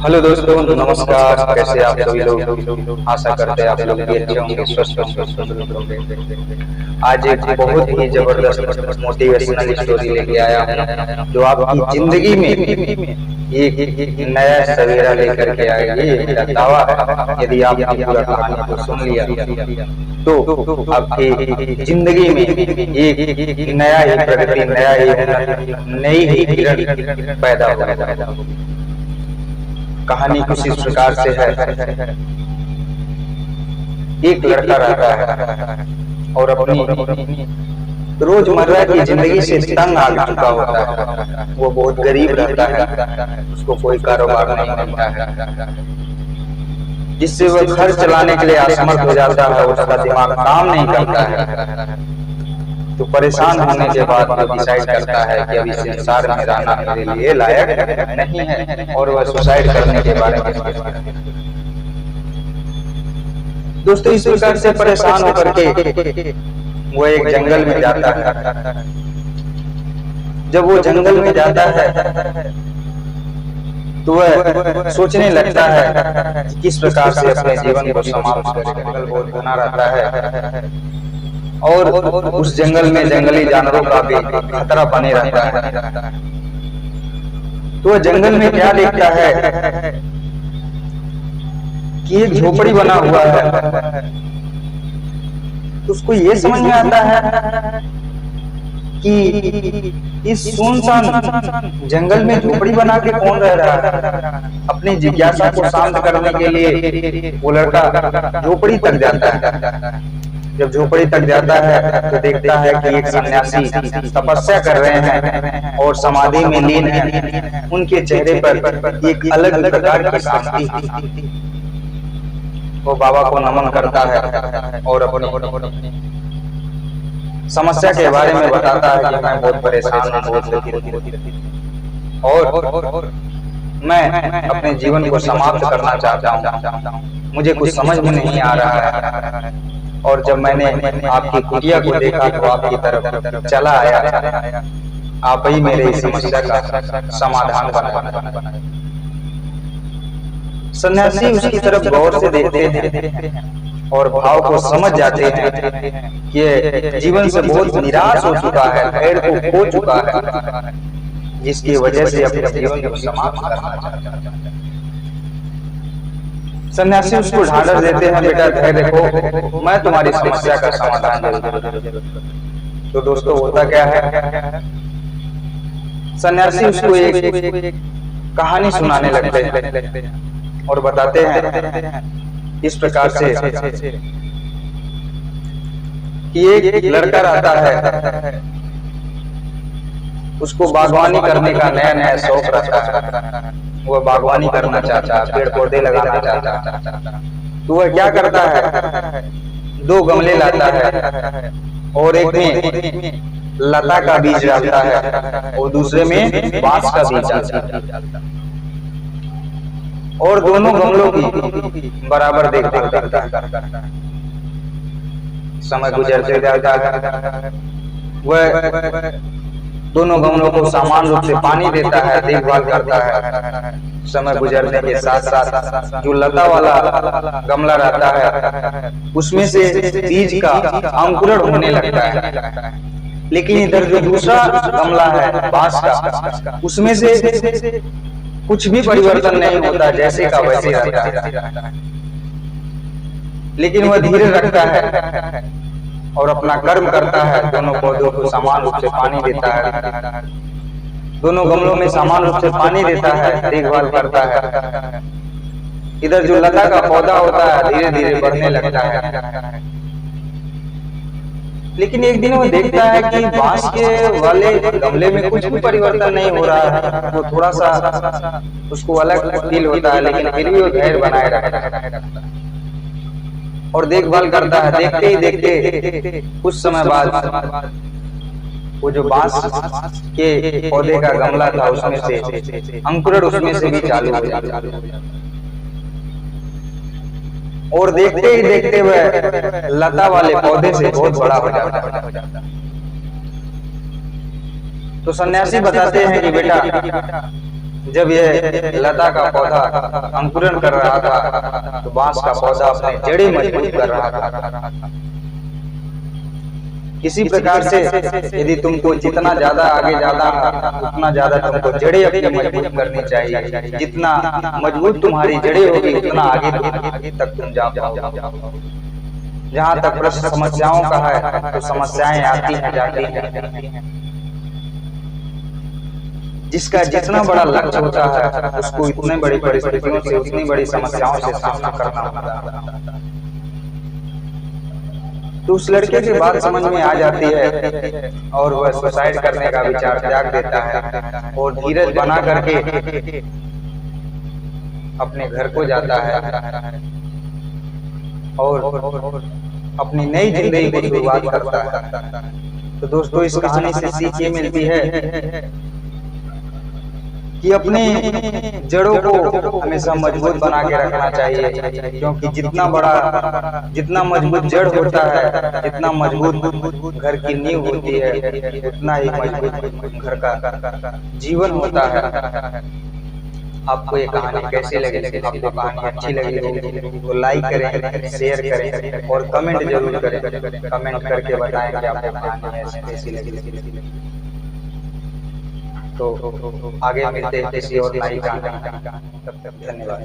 Hello दोस्तों, नमस्कार। कैसे आप सभी लोग? आशा करते हैं आप लोग भी अच्छे होंगे, स्वस्थ होंगे। आज एक बहुत ही जबरदस्त मोटिवेशनल स्टोरी लेके आया हूँ जो आपकी जिंदगी में एक नया सवेरा लेकर के आएगी। ये मेरा दावा है। यदि आपने पूरा कहानी को सुन लिया तो आपकी जिंदगी में एक नया ही प्रगति, नया ही हुनर, नई ही किरण पैदा होगी। कहानी कुछ इस प्रकार से है। एक लड़का रहता है और अपनी रोजमर्रा की जिंदगी से तंग आ चुका होता है। वो बहुत गरीब रहता है, उसको कोई कारोबार नहीं मिलता है, जिससे वह घर चलाने के लिए असमर्थ हो जाता है। उसका दिमाग काम नहीं करता है। तो परेशान होने के बाद वो डिसाइड करता है कि अभी संसार में रहना मेरे लिए लायक नहीं है और वह सुसाइड करने के बारे में सोचता है। दोस्तों, इस प्रकार से परेशान होकर के वो एक जंगल में जाता है। जब वो जंगल में जाता है तो वह सोचने लगता है कि किस प्रकार से अपने जीवन को समाप्त करे। जंगल बहुत घना रहता है और उस जंगल में जंगली जानवरों का भी खतरा बने रहता है। तो वह जंगल में क्या देखता है कि एक झोपड़ी बना हुआ है। तो उसको ये समझ में आता है कि इस सुनसान जंगल में झोपड़ी बना के कौन रह रहा है। अपनी जिज्ञासा को शांत करने के लिए वो लड़का झोपड़ी तक जाता है। जब झोपड़ी तक जाता है तो देखता है कि एक सन्यासी तपस्या कर रहे हैं और समाधि में लीन हैं। उनके चेहरे पर एक अलग प्रकार की शांति। वो बाबा को नमन करता है और अपनी समस्या के बारे में बताता है कि मैं बहुत परेशान हूँ, बहुत दुखी और मैं अपने जीवन को समाप्त करना चाहता हूँ। मुझे कुछ समझ में नहीं आ रहा है और जब मैंने आपकी कुटिया को देखा तो आपकी तरफ चला आया। आप ही मेरे इस समस्या का समाधान बना। सन्यासी उसकी तरफ गौर से देखते हैं और भाव को समझ जाते हैं कि जीवन से बहुत निराश हो चुका है, धैर्य को खो चुका है, जिसकी वजह से अपने जीवन को समाप्त करना चाहता है। सन्यासी उसको ढांढस देते हैं, बेटा धैर्य रखो, मैं तुम्हारी समस्या का समाधान जरूर। तो दोस्तों, होता क्या है, सन्यासी उसको एक कहानी सुनाने लगते हैं और बताते हैं इस प्रकार से कि एक लड़का रहता है, उसको बागवानी करने का नया नया शौक रहता है। वह बागवानी करना चाहता है, पेड़ पौधे लगाना चाहता है। तो वह क्या करता है, 2 गमले लाता है और एक में लता का बीज डालता है और दूसरे में बांस का बीज डालता है और दोनों गमलों की बराबर देखभाल करता है। समय गुजरते जाता है, वह दोनों गमलों को समान रूप से पानी देता है, देखभाल करता है। समय गुजरने के साथ साथ जो लता वाला गमला रहता है उसमें से बीज का अंकुरण होने लगता है। लेकिन इधर जो दूसरा गमला है बांस का, उसमें से कुछ भी परिवर्तन नहीं होता, जैसे का वैसे रहता है। लेकिन वह धीरे रखता है और अपना कर्म करता है। दोनों पौधों को समान रूप से पानी देता है, दोनों गमलों में समान रूप से पानी देता है, देखभाल करता है। इधर जो लता का पौधा होता है धीरे धीरे बढ़ने लगता है। लेकिन एक दिन वो देखता है कि बांस के वाले गमले में कुछ भी परिवर्तन नहीं हो रहा है। वो थोड़ा सा उसको अलग फील होता है, लेकिन फिर भी वो धैर्य बनाए रखता है और देखभाल करता है। देखते ही देखते कुछ समय बाद वो जो बांस के पौधे का गमला था उसमें से अंकुरण उसमें से भी चालू हो जाता है और देखते ही देखते वह लता वाले पौधे से बहुत बड़ा हो जाता है। तो सन्यासी बताते हैं कि बेटा जब यह लता का पौधा अंकुरन कर रहा था तो बांस का पौधा अपने जड़ें मजबूत कर रहा था। किसी प्रकार से यदि तुमको जितना ज्यादा आगे जाना उतना ज्यादा तुमको जड़ें अपनी मजबूत करनी चाहिए। जितना मजबूत तुम्हारी जड़ें होगी उतना आगे तक तुम जा पाओगे। जहाँ तक प्रश्न समस्याओं का है तो समस्याएं आती हैं जाती हैं। जिसका जितना बड़ा लक्ष्य होता है उसको इतने बड़ी परिस्थितियों से उतनी बड़ी समस्याओं से सामना करना होता है। तो उस लड़के की बात समझ में आ जाती है और वह सुसाइड करने का विचार त्याग देता है और धीरज बना करके अपने घर को जाता है और अपनी नई जिंदगी की शुरुआत करता है। तो दोस्तों इस कहानी से सीख ये मिलती है कि अपने जड़ों को हमेशा मजबूत बना के रखना चाहिए, क्योंकि जितना मजबूत जड़ होता है, जितना मजबूत घर की नींव होती है, उतना ही मजबूत घर का जीवन होता है। आपको ये कहानी कैसी लगी? आपको कहानी अच्छी लगी हो तो लाइक करें, शेयर करें और कमेंट जरूर करें। कमेंट करके बताएं कि आपको कहानी कैसी लगी। तो आगे मिलते हैं किसी और नई कहानी। तब तक धन्यवाद।